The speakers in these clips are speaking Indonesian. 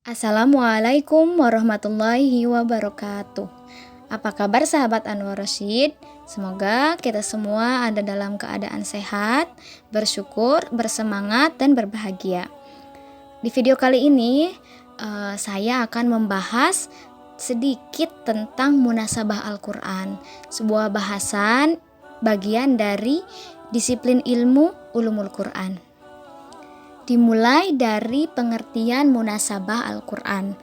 Assalamualaikum warahmatullahi wabarakatuh. Apa kabar sahabat Anwar Rasyid? Semoga kita semua ada dalam keadaan sehat, bersyukur, bersemangat, dan berbahagia. Di video kali ini, saya akan membahas sedikit tentang munasabah Al-Quran, sebuah bahasan bagian dari disiplin ilmu ulumul Quran. Dimulai dari pengertian munasabah Al-Quran.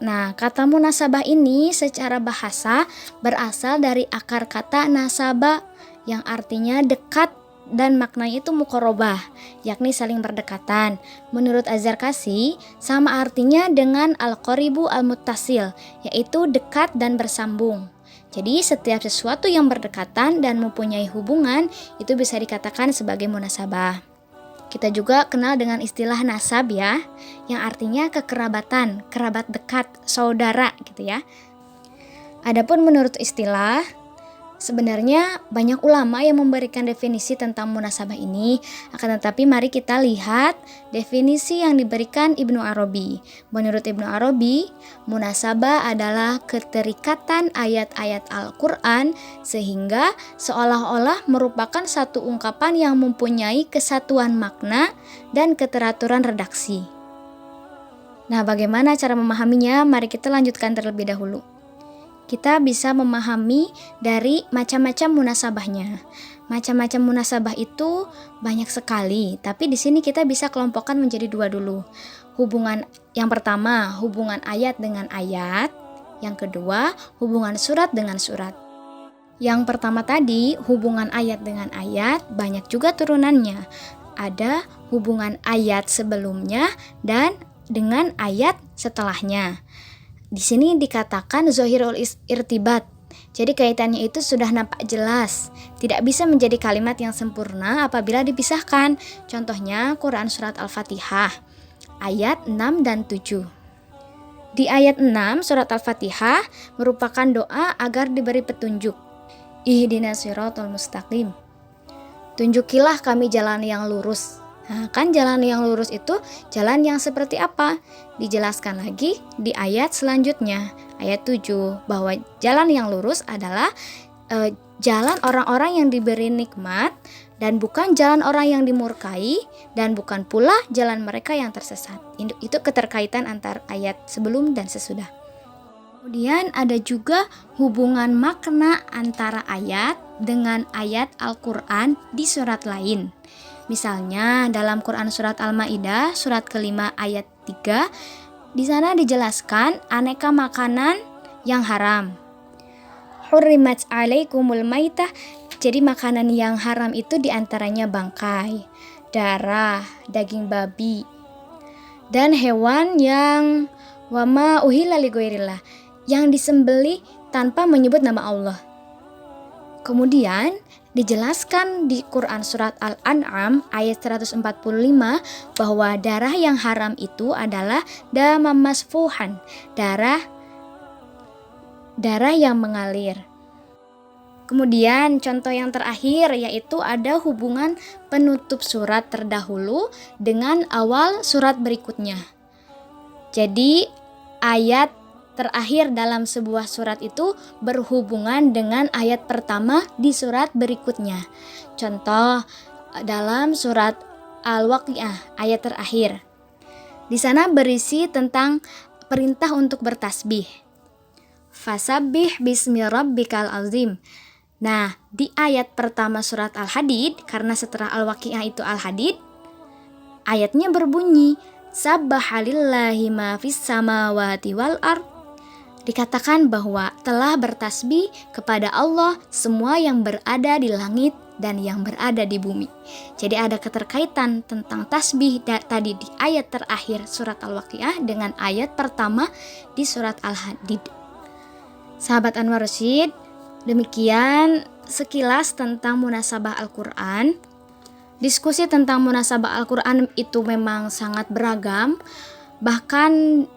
Nah, kata munasabah ini secara bahasa berasal dari akar kata nasabah yang artinya dekat dan maknanya itu muqarabah, yakni saling berdekatan. Menurut Az-Zarkashi, sama artinya dengan al-qaribu al-muttasil, yaitu dekat dan bersambung. Jadi setiap sesuatu yang berdekatan dan mempunyai hubungan itu bisa dikatakan sebagai munasabah. Kita juga kenal dengan istilah nasab ya, yang artinya kekerabatan, kerabat dekat, saudara gitu ya. Adapun menurut istilah, sebenarnya banyak ulama yang memberikan definisi tentang munasabah ini, akan tetapi mari kita lihat definisi yang diberikan Ibnu Arabi. Menurut Ibnu Arabi, munasabah adalah keterikatan ayat-ayat Al-Quran sehingga seolah-olah merupakan satu ungkapan yang mempunyai kesatuan makna dan keteraturan redaksi. Nah, bagaimana cara memahaminya? Mari kita lanjutkan terlebih dahulu. Kita bisa memahami dari macam-macam munasabahnya. Macam-macam munasabah itu banyak sekali, tapi di sini kita bisa kelompokkan menjadi dua dulu. Hubungan yang pertama, hubungan ayat dengan ayat. Yang kedua, hubungan surat dengan surat. Yang pertama tadi, hubungan ayat dengan ayat, banyak juga turunannya. Ada hubungan ayat sebelumnya dan dengan ayat setelahnya. Di sini dikatakan zohirul irtibat. Jadi kaitannya itu sudah nampak jelas. Tidak bisa menjadi kalimat yang sempurna apabila dipisahkan. Contohnya Quran surat Al-Fatihah ayat 6 dan 7. Di ayat 6 surat Al-Fatihah merupakan doa agar diberi petunjuk. Ihdinas siratal mustaqim. Tunjukilah kami jalan yang lurus. Nah, kan jalan yang lurus itu jalan yang seperti apa? Dijelaskan lagi di ayat selanjutnya, ayat 7, bahwa jalan yang lurus adalah jalan orang-orang yang diberi nikmat dan bukan jalan orang yang dimurkai dan bukan pula jalan mereka yang tersesat. Itu keterkaitan antar ayat sebelum dan sesudah. Kemudian ada juga hubungan makna antara ayat dengan ayat Al-Quran di surat lain. Misalnya dalam Quran surat Al-Maidah surat kelima ayat 3, di sana dijelaskan aneka makanan yang haram. Hurrimat alaikumul maitah, jadi makanan yang haram itu diantaranya bangkai, darah, daging babi, dan hewan yang wama uhilla lighoirillah, yang disembelih tanpa menyebut nama Allah. Kemudian dijelaskan di Quran surat Al-An'am ayat 145 bahwa darah yang haram itu adalah damam masfuhan, darah yang mengalir. Kemudian contoh yang terakhir yaitu ada hubungan penutup surat terdahulu dengan awal surat berikutnya. Jadi ayat terakhir dalam sebuah surat itu berhubungan dengan ayat pertama di surat berikutnya. Contoh dalam surat Al-Waqiah ayat terakhir. Di sana berisi tentang perintah untuk bertasbih. Fasabbih bismi rabbikal azim. Nah, di ayat pertama surat Al-Hadid, karena setelah Al-Waqiah itu Al-Hadid, ayatnya berbunyi Sabbahalillahi ma fis samawati wal ard. Dikatakan bahwa telah bertasbih kepada Allah semua yang berada di langit dan yang berada di bumi. Jadi ada keterkaitan tentang tasbih tadi di ayat terakhir surat Al-Waqiah dengan ayat pertama di surat Al-Hadid. Sahabat Anwar Rasyid, demikian sekilas tentang munasabah Al-Quran. Diskusi tentang munasabah Al-Quran itu memang sangat beragam. Bahkan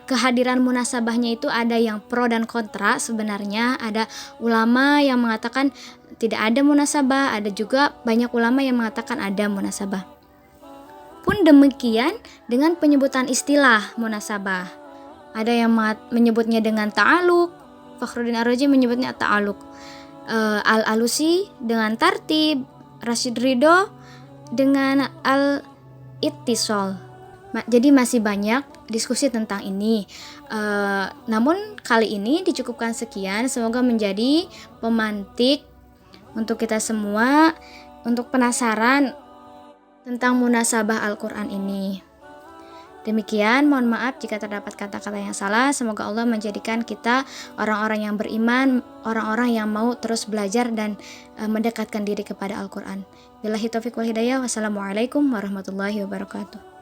kehadiran munasabahnya itu ada yang pro dan kontra. Sebenarnya ada ulama yang mengatakan tidak ada munasabah, ada juga banyak ulama yang mengatakan ada munasabah. Pun demikian dengan penyebutan istilah munasabah. ada yang menyebutnya dengan ta'aluk, Fakhruddin Ar-Razi menyebutnya ta'aluk, Al-Alusi dengan tartib, Rashid Ridho dengan al-ittisal. Jadi masih banyak diskusi tentang ini. Namun kali ini dicukupkan sekian. Semoga menjadi pemantik untuk kita semua untuk penasaran tentang munasabah Al-Quran ini. Demikian, mohon maaf jika terdapat kata-kata yang salah. Semoga Allah menjadikan kita orang-orang yang beriman, orang-orang yang mau terus belajar dan mendekatkan diri kepada Al-Quran. Billahi taufiq wal hidayah. Wassalamualaikum warahmatullahi wabarakatuh.